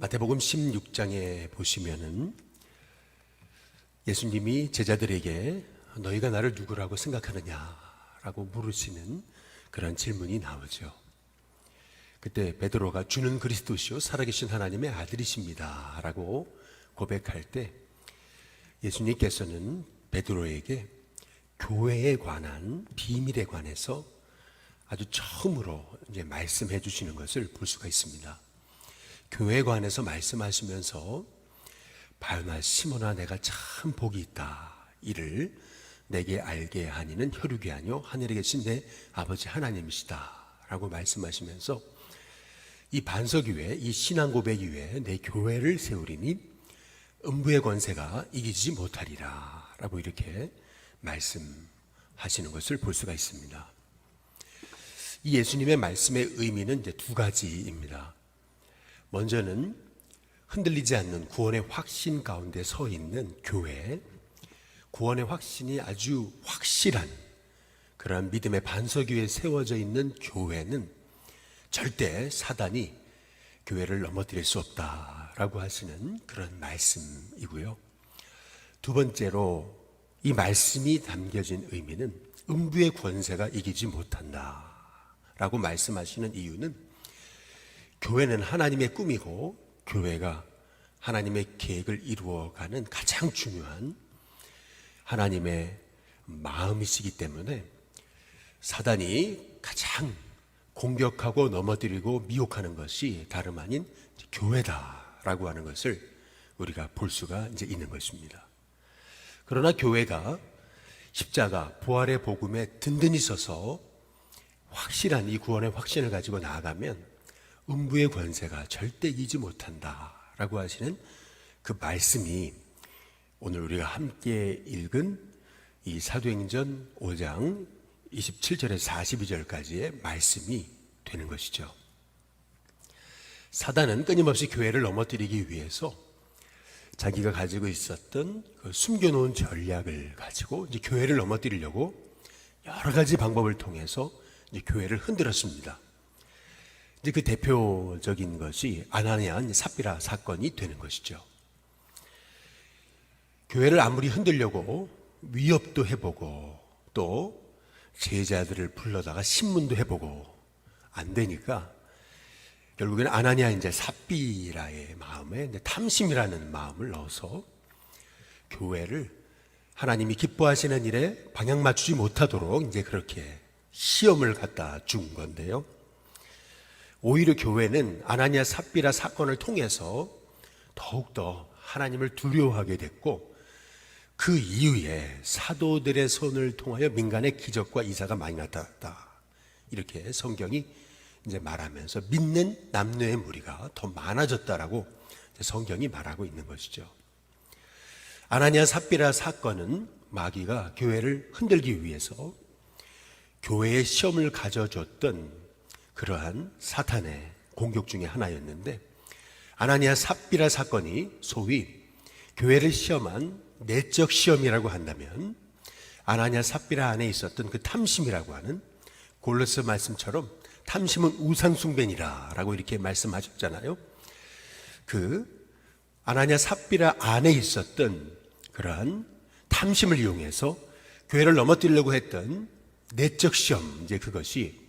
마태복음 16장에 보시면은 예수님이 제자들에게 너희가 나를 누구라고 생각하느냐라고 물으시는 그런 질문이 나오죠. 그때 베드로가 주는 그리스도시요 살아계신 하나님의 아들이십니다 라고 고백할 때 예수님께서는 베드로에게 교회에 관한 비밀에 관해서 아주 처음으로 이제 말씀해 주시는 것을 볼 수가 있습니다. 교회에 관해서 말씀하시면서 바요나 시몬아 내가 참 복이 있다. 이를 내게 알게 하니는 혈육이 아니요 하늘에 계신 내 아버지 하나님이시다 라고 말씀하시면서 이 반석 위에 이 신앙 고백 위에 내 교회를 세우리니 음부의 권세가 이기지 못하리라 라고 이렇게 말씀하시는 것을 볼 수가 있습니다. 이 예수님의 말씀의 의미는 이제 두 가지입니다. 먼저는 흔들리지 않는 구원의 확신 가운데 서 있는 교회, 구원의 확신이 아주 확실한 그러한 믿음의 반석 위에 세워져 있는 교회는 절대 사단이 교회를 넘어뜨릴 수 없다라고 하시는 그런 말씀이고요. 두 번째로 이 말씀이 담겨진 의미는 음부의 권세가 이기지 못한다라고 말씀하시는 이유는 교회는 하나님의 꿈이고 교회가 하나님의 계획을 이루어가는 가장 중요한 하나님의 마음이시기 때문에 사단이 가장 공격하고 넘어뜨리고 미혹하는 것이 다름 아닌 교회다라고 하는 것을 우리가 볼 수가 이제 있는 것입니다. 그러나 교회가 십자가 부활의 복음에 든든히 서서 확실한 이 구원의 확신을 가지고 나아가면 음부의 권세가 절대 이기지 못한다라고 하시는 그 말씀이 오늘 우리가 함께 읽은 이 사도행전 5장 27절에서 42절까지의 말씀이 되는 것이죠. 사단은 끊임없이 교회를 넘어뜨리기 위해서 자기가 가지고 있었던 그 숨겨놓은 전략을 가지고 이제 교회를 넘어뜨리려고 여러 가지 방법을 통해서 이제 교회를 흔들었습니다. 이제 그 대표적인 것이 아나니아 삽비라 사건이 되는 것이죠. 교회를 아무리 흔들려고 위협도 해보고 또 제자들을 불러다가 신문도 해보고 안 되니까 결국에는 아나니아 이제 삽비라의 마음에 이제 탐심이라는 마음을 넣어서 교회를 하나님이 기뻐하시는 일에 방향 맞추지 못하도록 이제 그렇게 시험을 갖다 준 건데요. 오히려 교회는 아나니아 삽비라 사건을 통해서 더욱더 하나님을 두려워하게 됐고 그 이후에 사도들의 손을 통하여 민간의 기적과 이사가 많이 나타났다. 이렇게 성경이 이제 말하면서 믿는 남녀의 무리가 더 많아졌다라고 성경이 말하고 있는 것이죠. 아나니아 삽비라 사건은 마귀가 교회를 흔들기 위해서 교회의 시험을 가져줬던 그러한 사탄의 공격 중에 하나였는데 아나니아 삽비라 사건이 소위 교회를 시험한 내적 시험이라고 한다면 아나니아 삽비라 안에 있었던 그 탐심이라고 하는 골로새 말씀처럼 탐심은 우상숭배니라 라고 이렇게 말씀하셨잖아요. 그 아나니아 삽비라 안에 있었던 그러한 탐심을 이용해서 교회를 넘어뜨리려고 했던 내적 시험, 이제 그것이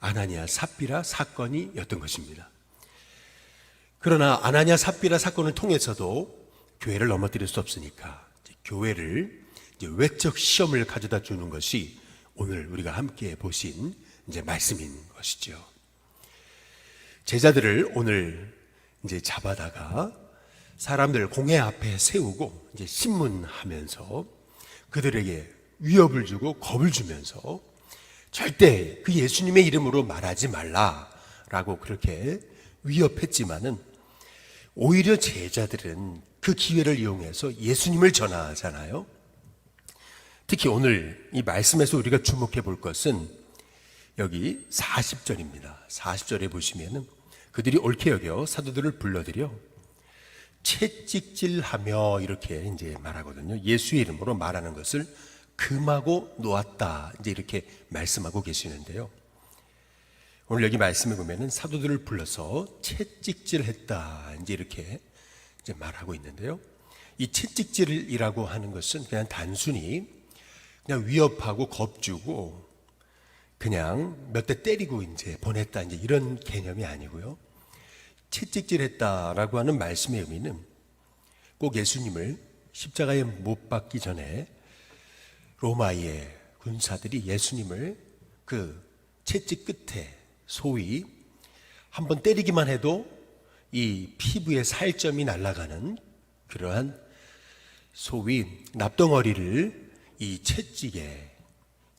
아나니아 삽비라 사건이었던 것입니다. 그러나 아나니아 삽비라 사건을 통해서도 교회를 넘어뜨릴 수 없으니까 교회를 이제 외적 시험을 가져다 주는 것이 오늘 우리가 함께 보신 이제 말씀인 것이죠. 제자들을 오늘 이제 잡아다가 사람들 공회 앞에 세우고 이제 신문하면서 그들에게 위협을 주고 겁을 주면서 절대 그 예수님의 이름으로 말하지 말라라고 그렇게 위협했지만은 오히려 제자들은 그 기회를 이용해서 예수님을 전하잖아요. 특히 오늘 이 말씀에서 우리가 주목해 볼 것은 여기 40절입니다. 40절에 보시면은 그들이 옳게 여겨 사도들을 불러들여 채찍질하며 이렇게 이제 말하거든요. 예수의 이름으로 말하는 것을 금하고 놓았다. 이제 이렇게 말씀하고 계시는데요. 오늘 여기 말씀에 보면은 사도들을 불러서 채찍질했다 이제 이렇게 이제 말하고 있는데요. 이 채찍질이라고 하는 것은 그냥 단순히 그냥 위협하고 겁주고 그냥 몇 대 때리고 이제 보냈다 이제 이런 개념이 아니고요. 채찍질했다라고 하는 말씀의 의미는 꼭 예수님을 십자가에 못 박기 전에 로마의 군사들이 예수님을 그 채찍 끝에 소위 한번 때리기만 해도 이 피부에 살점이 날아가는 그러한 소위 납덩어리를 이 채찍에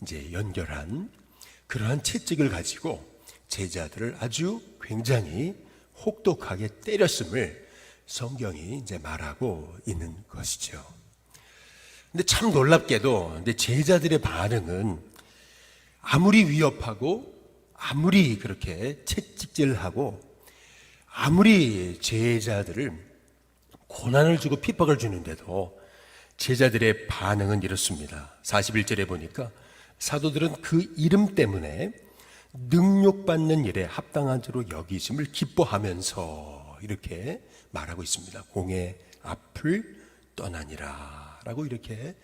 이제 연결한 그러한 채찍을 가지고 제자들을 아주 굉장히 혹독하게 때렸음을 성경이 이제 말하고 있는 것이죠. 근데 참 놀랍게도 근데 제자들의 반응은 아무리 위협하고 아무리 그렇게 채찍질하고 아무리 제자들을 고난을 주고 핍박을 주는데도 제자들의 반응은 이렇습니다. 41절에 보니까 사도들은 그 이름 때문에 능욕받는 일에 합당한 자로 여기심을 기뻐하면서 이렇게 말하고 있습니다. 공의 앞을 떠나니라 라고 이렇게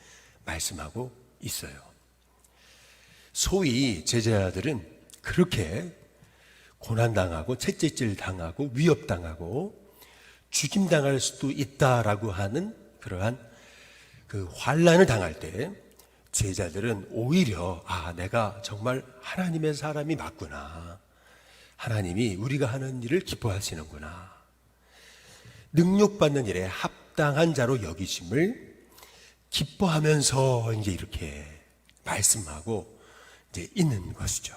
말씀하고 있어요. 소위 제자들은 그렇게 고난당하고 채찍질 당하고 위협당하고 죽임당할 수도 있다라고 하는 그러한 그 환난을 당할 때 제자들은 오히려 내가 정말 하나님의 사람이 맞구나. 하나님이 우리가 하는 일을 기뻐하시는구나. 능욕받는 일에 합당한 자로 여기심을 기뻐하면서 이제 이렇게 말씀하고 이제 있는 것이죠.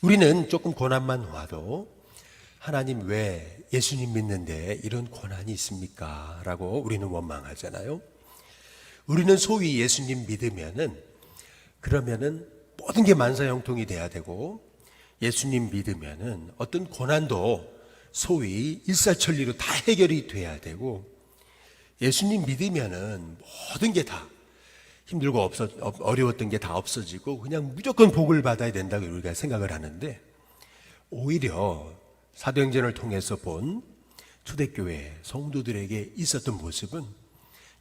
우리는 조금 고난만 와도 하나님 왜 예수님 믿는데 이런 고난이 있습니까? 라고 우리는 원망하잖아요. 우리는 소위 예수님 믿으면은 그러면은 모든 게 만사형통이 돼야 되고 예수님 믿으면은 어떤 고난도 소위 일사천리로 다 해결이 돼야 되고 예수님 믿으면은 모든 게 다 힘들고 어려웠던 게 다 없어지고 그냥 무조건 복을 받아야 된다고 우리가 생각을 하는데 오히려 사도행전을 통해서 본 초대교회 성도들에게 있었던 모습은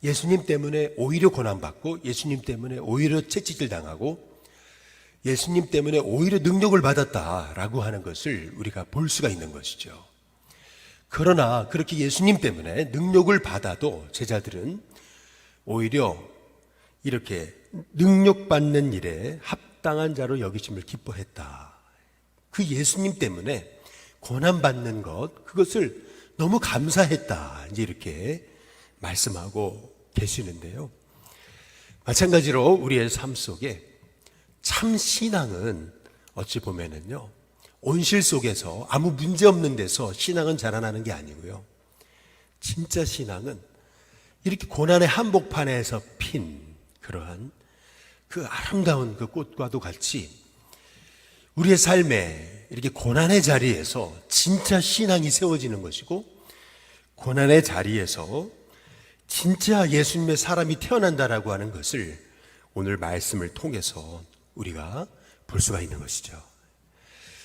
예수님 때문에 오히려 고난받고 예수님 때문에 오히려 채찍질 당하고 예수님 때문에 오히려 능력을 받았다라고 하는 것을 우리가 볼 수가 있는 것이죠. 그러나 그렇게 예수님 때문에 능력을 받아도 제자들은 오히려 이렇게 능력받는 일에 합당한 자로 여기심을 기뻐했다. 그 예수님 때문에 고난받는 것, 그것을 너무 감사했다. 이제 이렇게 말씀하고 계시는데요. 마찬가지로 우리의 삶 속에 참 신앙은 어찌 보면은요, 온실 속에서 아무 문제 없는 데서 신앙은 자라나는 게 아니고요. 진짜 신앙은 이렇게 고난의 한복판에서 핀 그러한 그 아름다운 그 꽃과도 같이 우리의 삶에 이렇게 고난의 자리에서 진짜 신앙이 세워지는 것이고 고난의 자리에서 진짜 예수님의 사람이 태어난다라고 하는 것을 오늘 말씀을 통해서 우리가 볼 수가 있는 것이죠.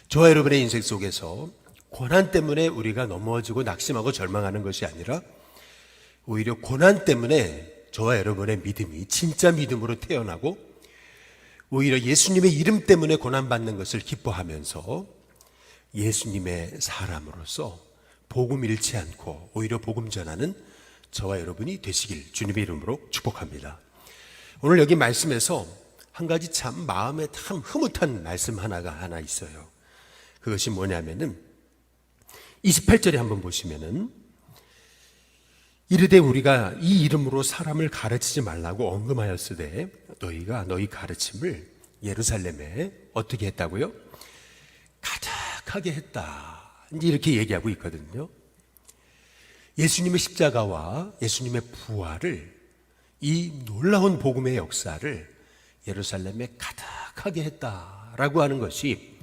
저와 여러분의 인생 속에서 고난 때문에 우리가 넘어지고 낙심하고 절망하는 것이 아니라 오히려 고난 때문에 저와 여러분의 믿음이 진짜 믿음으로 태어나고 오히려 예수님의 이름 때문에 고난받는 것을 기뻐하면서 예수님의 사람으로서 복음 잃지 않고 오히려 복음 전하는 저와 여러분이 되시길 주님의 이름으로 축복합니다. 오늘 여기 말씀에서 한 가지 참 마음에 참 흐뭇한 말씀 하나 있어요. 그것이 뭐냐면은 28절에 한번 보시면은 이르되 우리가 이 이름으로 사람을 가르치지 말라고 언금하였으되 너희가 너희 가르침을 예루살렘에 어떻게 했다고요? 가득하게 했다. 이제 이렇게 얘기하고 있거든요. 예수님의 십자가와 예수님의 부활을 이 놀라운 복음의 역사를 예루살렘에 가득하게 했다라고 하는 것이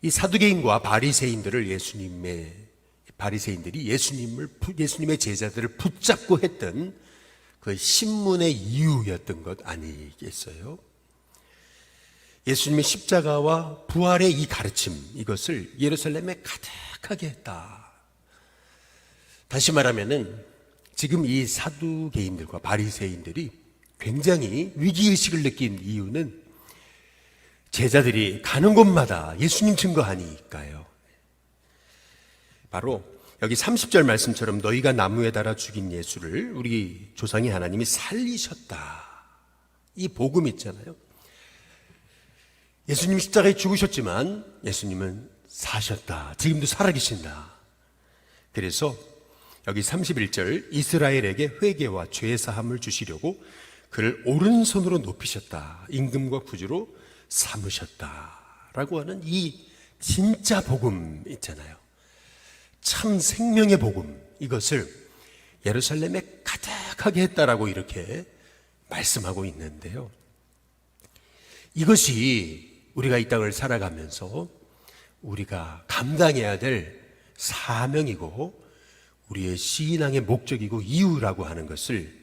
이 사두개인과 바리새인들이 예수님의 제자들을 붙잡고 했던 그 신문의 이유였던 것 아니겠어요? 예수님의 십자가와 부활의 이 가르침, 이것을 예루살렘에 가득하게 했다. 다시 말하면은 지금 이 사두개인들과 바리새인들이 굉장히 위기의식을 느낀 이유는 제자들이 가는 곳마다 예수님 증거하니까요. 바로 여기 30절 말씀처럼 너희가 나무에 달아 죽인 예수를 우리 조상의 하나님이 살리셨다. 이 복음 있잖아요. 예수님 십자가에 죽으셨지만 예수님은 사셨다. 지금도 살아계신다. 그래서 여기 31절 이스라엘에게 회개와 죄 사함을 주시려고 그를 오른손으로 높이셨다. 임금과 구주로 삼으셨다라고 하는 이 진짜 복음 있잖아요. 참 생명의 복음, 이것을 예루살렘에 가득하게 했다라고 이렇게 말씀하고 있는데요. 이것이 우리가 이 땅을 살아가면서 우리가 감당해야 될 사명이고 우리의 신앙의 목적이고 이유라고 하는 것을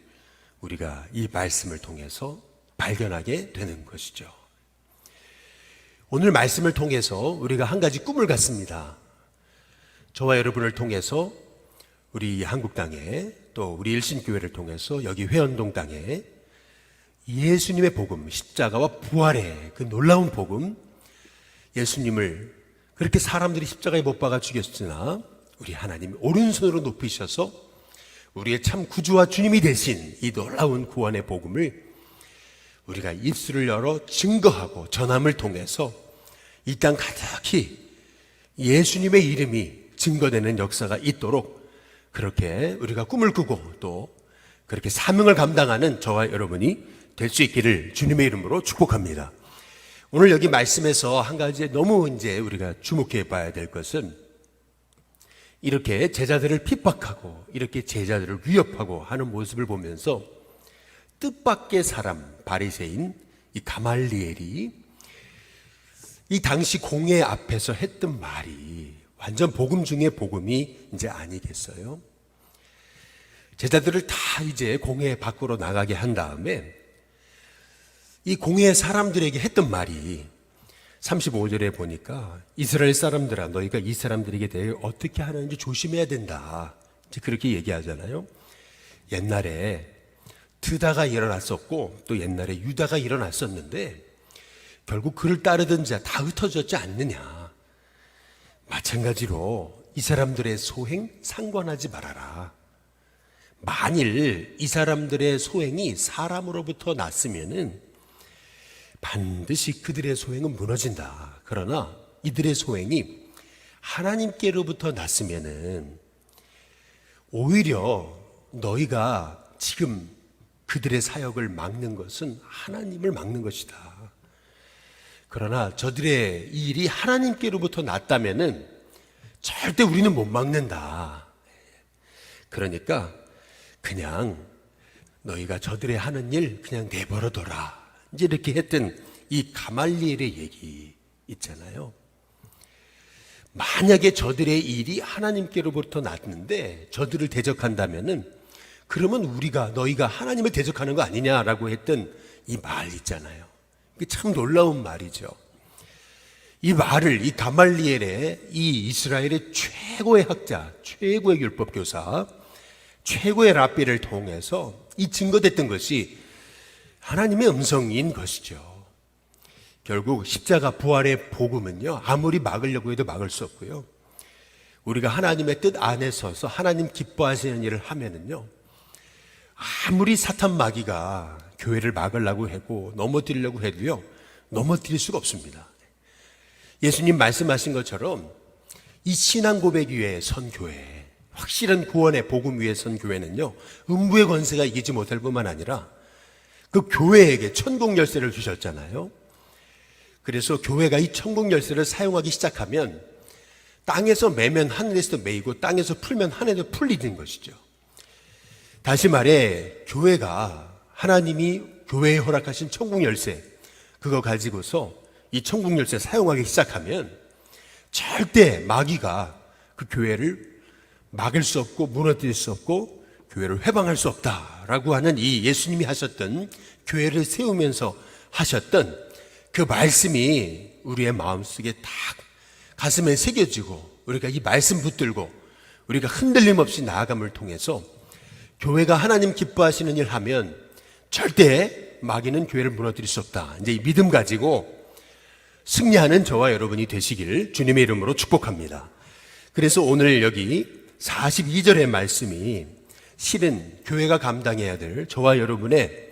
우리가 이 말씀을 통해서 발견하게 되는 것이죠. 오늘 말씀을 통해서 우리가 한 가지 꿈을 갖습니다. 저와 여러분을 통해서 우리 한국 땅에 또 우리 일신교회를 통해서 여기 회원동 땅에 예수님의 복음, 십자가와 부활의 그 놀라운 복음, 예수님을 그렇게 사람들이 십자가에 못 박아 죽였으나 우리 하나님 오른손으로 높이셔서 우리의 참 구주와 주님이 되신 이 놀라운 구원의 복음을 우리가 입술을 열어 증거하고 전함을 통해서 이 땅 가득히 예수님의 이름이 증거되는 역사가 있도록 그렇게 우리가 꿈을 꾸고 또 그렇게 사명을 감당하는 저와 여러분이 될 수 있기를 주님의 이름으로 축복합니다. 오늘 여기 말씀에서 한 가지 너무 이제 우리가 주목해 봐야 될 것은 이렇게 제자들을 핍박하고 이렇게 제자들을 위협하고 하는 모습을 보면서 뜻밖의 사람 바리새인 이 가말리엘이 이 당시 공회 앞에서 했던 말이 완전 복음 중에 복음이 이제 아니겠어요? 제자들을 다 이제 공회 밖으로 나가게 한 다음에 이 공회 사람들에게 했던 말이 35절에 보니까 이스라엘 사람들아 너희가 이 사람들에게 대해 어떻게 하는지 조심해야 된다. 이제 그렇게 얘기하잖아요. 옛날에 드다가 일어났었고 또 옛날에 유다가 일어났었는데 결국 그를 따르던 자 다 흩어졌지 않느냐. 마찬가지로 이 사람들의 소행 상관하지 말아라. 만일 이 사람들의 소행이 사람으로부터 났으면은 반드시 그들의 소행은 무너진다. 그러나 이들의 소행이 하나님께로부터 났으면은 오히려 너희가 지금 그들의 사역을 막는 것은 하나님을 막는 것이다. 그러나 저들의 이 일이 하나님께로부터 났다면은 절대 우리는 못 막는다. 그러니까 그냥 너희가 저들의 하는 일 그냥 내버려둬라. 이제 이렇게 했던 이 가말리엘의 얘기 있잖아요. 만약에 저들의 일이 하나님께로부터 났는데 저들을 대적한다면은 그러면 너희가 하나님을 대적하는 거 아니냐라고 했던 이 말 있잖아요. 이게 참 놀라운 말이죠. 이 말을 이 가말리엘의 이 이스라엘의 최고의 학자, 최고의 율법 교사, 최고의 랍비를 통해서 이 증거됐던 것이 하나님의 음성인 것이죠. 결국 십자가 부활의 복음은요, 아무리 막으려고 해도 막을 수 없고요. 우리가 하나님의 뜻 안에 서서 하나님 기뻐하시는 일을 하면은요, 아무리 사탄 마귀가 교회를 막으려고 하고 넘어뜨리려고 해도요, 넘어뜨릴 수가 없습니다. 예수님 말씀하신 것처럼 이 신앙 고백 위에 선 교회, 확실한 구원의 복음 위에 선 교회는요, 음부의 권세가 이기지 못할 뿐만 아니라 그 교회에게 천국 열쇠를 주셨잖아요. 그래서 교회가 이 천국 열쇠를 사용하기 시작하면 땅에서 매면 하늘에서 매이고 땅에서 풀면 하늘에서 풀리는 것이죠. 다시 말해 교회가 하나님이 교회에 허락하신 천국 열쇠 그거 가지고서 이 천국 열쇠 사용하기 시작하면 절대 마귀가 그 교회를 막을 수 없고 무너뜨릴 수 없고 교회를 회방할 수 없다라고 하는 이 예수님이 하셨던 교회를 세우면서 하셨던 그 말씀이 우리의 마음속에 딱 가슴에 새겨지고 우리가 이 말씀 붙들고 우리가 흔들림 없이 나아감을 통해서 교회가 하나님 기뻐하시는 일 하면 절대 마귀는 교회를 무너뜨릴 수 없다. 이제 이 믿음 가지고 승리하는 저와 여러분이 되시길 주님의 이름으로 축복합니다. 그래서 오늘 여기 42절의 말씀이 실은 교회가 감당해야 될 저와 여러분의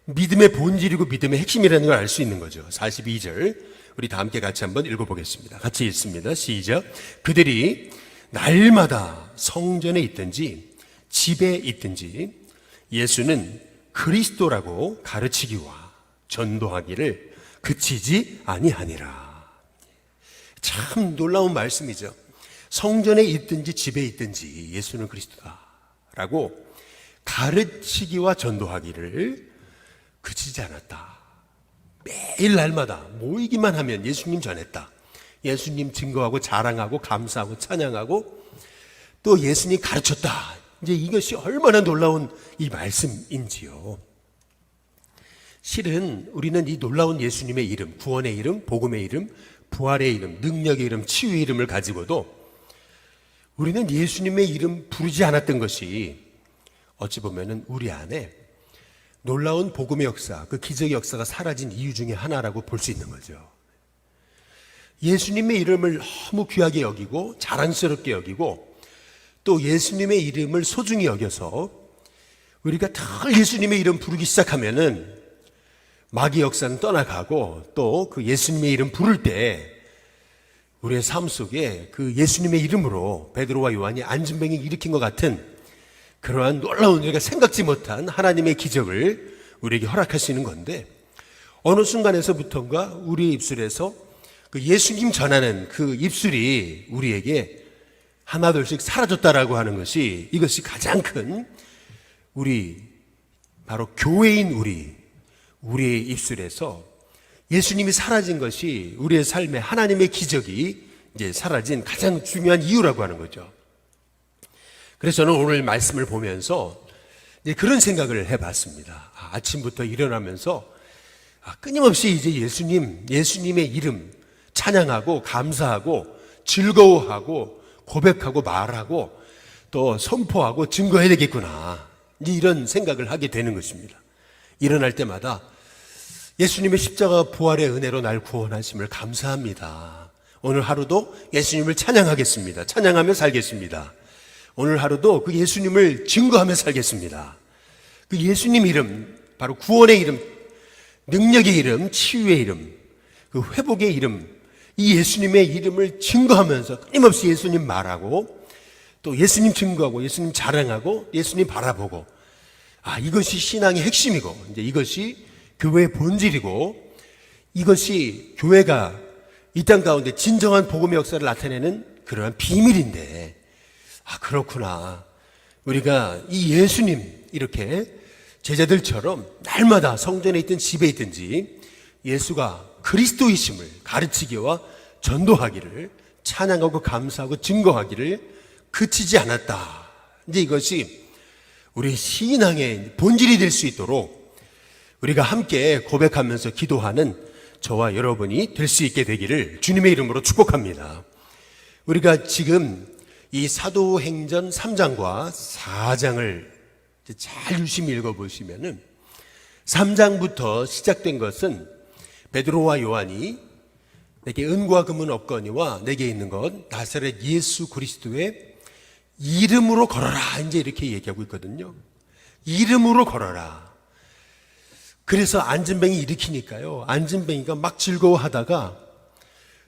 믿음의 본질이고 믿음의 핵심이라는 걸 알 수 있는 거죠. 42절 우리 다 함께 같이 한번 읽어보겠습니다. 같이 읽습니다. 시작. 그들이 날마다 성전에 있든지 집에 있든지 예수는 그리스도라고 가르치기와 전도하기를 그치지 아니하니라. 참 놀라운 말씀이죠. 성전에 있든지 집에 있든지 예수는 그리스도다라고 가르치기와 전도하기를 그치지 않았다. 매일 날마다 모이기만 하면 예수님 전했다. 예수님 증거하고 자랑하고 감사하고 찬양하고 또 예수님 가르쳤다. 이제 이것이 얼마나 놀라운 이 말씀인지요. 실은 우리는 이 놀라운 예수님의 이름, 구원의 이름, 복음의 이름, 부활의 이름, 능력의 이름, 치유의 이름을 가지고도 우리는 예수님의 이름 부르지 않았던 것이 어찌 보면은 우리 안에 놀라운 복음의 역사, 그 기적의 역사가 사라진 이유 중에 하나라고 볼 수 있는 거죠. 예수님의 이름을 너무 귀하게 여기고 자랑스럽게 여기고 또 예수님의 이름을 소중히 여겨서 우리가 늘 예수님의 이름 부르기 시작하면은 마귀 역사는 떠나가고 또 그 예수님의 이름 부를 때 우리의 삶 속에 그 예수님의 이름으로 베드로와 요한이 안진뱅이 일으킨 것 같은 그러한 놀라운 우리가 생각지 못한 하나님의 기적을 우리에게 허락하시는 건데 어느 순간에서부터인가 우리의 입술에서 그 예수님 전하는 그 입술이 우리에게 하나둘씩 사라졌다라고 하는 것이 이것이 가장 큰 우리 바로 교회인 우리의 입술에서 예수님이 사라진 것이 우리의 삶에 하나님의 기적이 이제 사라진 가장 중요한 이유라고 하는 거죠. 그래서 저는 오늘 말씀을 보면서 이제 그런 생각을 해봤습니다. 아침부터 일어나면서 끊임없이 이제 예수님의 이름 찬양하고 감사하고 즐거워하고 고백하고 말하고 또 선포하고 증거해야 되겠구나. 이제 이런 생각을 하게 되는 것입니다. 일어날 때마다 예수님의 십자가 부활의 은혜로 날 구원하심을 감사합니다. 오늘 하루도 예수님을 찬양하겠습니다. 찬양하며 살겠습니다. 오늘 하루도 그 예수님을 증거하며 살겠습니다. 그 예수님 이름, 바로 구원의 이름, 능력의 이름, 치유의 이름, 그 회복의 이름, 이 예수님의 이름을 증거하면서 끊임없이 예수님 말하고 또 예수님 증거하고 예수님 자랑하고 예수님 바라보고 이것이 신앙의 핵심이고 이제 이것이 교회의 본질이고 이것이 교회가 이 땅 가운데 진정한 복음의 역사를 나타내는 그러한 비밀인데 그렇구나. 우리가 이 예수님 이렇게 제자들처럼 날마다 성전에 있든 집에 있든지 예수가 그리스도이심을 가르치기와 전도하기를 찬양하고 감사하고 증거하기를 그치지 않았다. 이제 이것이 우리 신앙의 본질이 될 수 있도록 우리가 함께 고백하면서 기도하는 저와 여러분이 될 수 있게 되기를 주님의 이름으로 축복합니다. 우리가 지금 이 사도행전 3장과 4장을 잘 유심히 읽어보시면은 3장부터 시작된 것은 베드로와 요한이 내게 은과 금은 없거니와 내게 있는 것 나사렛 예수 그리스도의 이름으로 걸어라. 이제 이렇게 얘기하고 있거든요. 이름으로 걸어라. 그래서 안진뱅이 일으키니까요. 안진뱅이가 막 즐거워하다가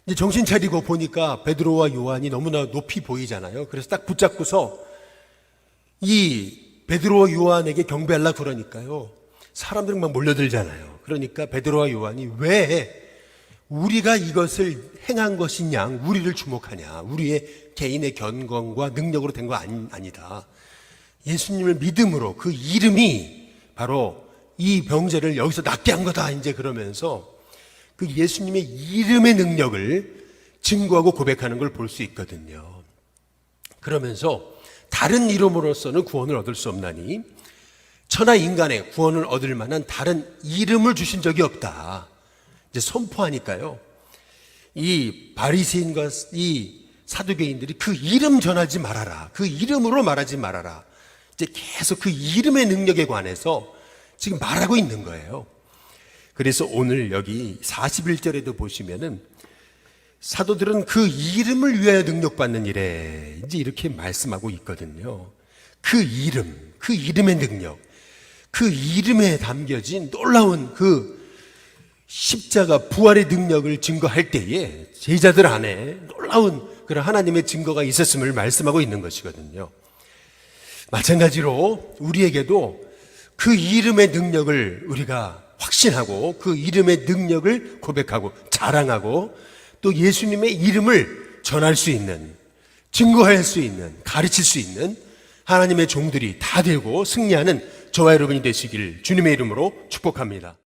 이제 정신 차리고 보니까 베드로와 요한이 너무나 높이 보이잖아요. 그래서 딱 붙잡고서 이 베드로와 요한에게 경배하려고 그러니까요. 사람들이 막 몰려들잖아요. 그러니까 베드로와 요한이 왜 우리가 이것을 행한 것이냐, 우리를 주목하냐, 우리의 개인의 견건과 능력으로 된 거 아니다. 예수님을 믿음으로 그 이름이 바로 이 병자를 여기서 낫게 한 거다. 이제 그러면서 그 예수님의 이름의 능력을 증거하고 고백하는 걸 볼 수 있거든요. 그러면서 다른 이름으로서는 구원을 얻을 수 없나니 천하 인간의 구원을 얻을 만한 다른 이름을 주신 적이 없다. 이제 선포하니까요. 이 바리새인과 이 사두개인들이 그 이름 전하지 말아라. 그 이름으로 말하지 말아라. 이제 계속 그 이름의 능력에 관해서 지금 말하고 있는 거예요. 그래서 오늘 여기 41절에도 보시면은 사도들은 그 이름을 위하여 능력받는 일에 이제 이렇게 말씀하고 있거든요. 그 이름, 그 이름의 능력, 그 이름에 담겨진 놀라운 그 십자가 부활의 능력을 증거할 때에 제자들 안에 놀라운 그런 하나님의 증거가 있었음을 말씀하고 있는 것이거든요. 마찬가지로 우리에게도 그 이름의 능력을 우리가 확신하고 그 이름의 능력을 고백하고 자랑하고 또 예수님의 이름을 전할 수 있는, 증거할 수 있는, 가르칠 수 있는 하나님의 종들이 다 되고 승리하는 저와 여러분이 되시길 주님의 이름으로 축복합니다.